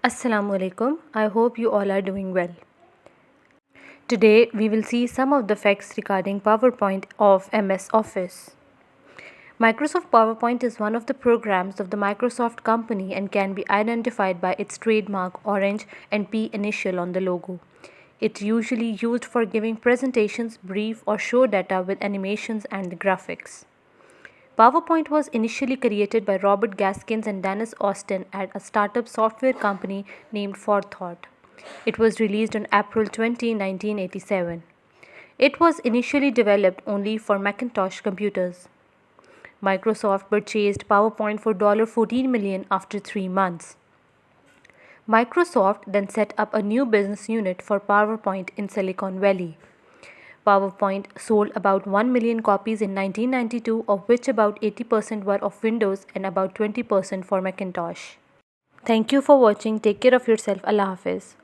Assalamu alaikum. I hope you all are doing well. Today we will see some of the facts regarding PowerPoint of MS Office. Microsoft PowerPoint is one of the programs of the Microsoft company and can be identified by its trademark orange and P initial on the logo. It's usually used for giving presentations, brief or show data with animations and the graphics. PowerPoint was initially created by Robert Gaskins and Dennis Austin at a startup software company named Forethought. It was released on April 20, 1987. It was initially developed only for Macintosh computers. Microsoft purchased PowerPoint for $14 million after 3 months. Microsoft then set up a new business unit for PowerPoint in Silicon Valley. PowerPoint sold about 1 million copies in 1992, of which about 80% were of Windows and about 20% for Macintosh. Thank you for watching. Take care of yourself. Allah Hafiz.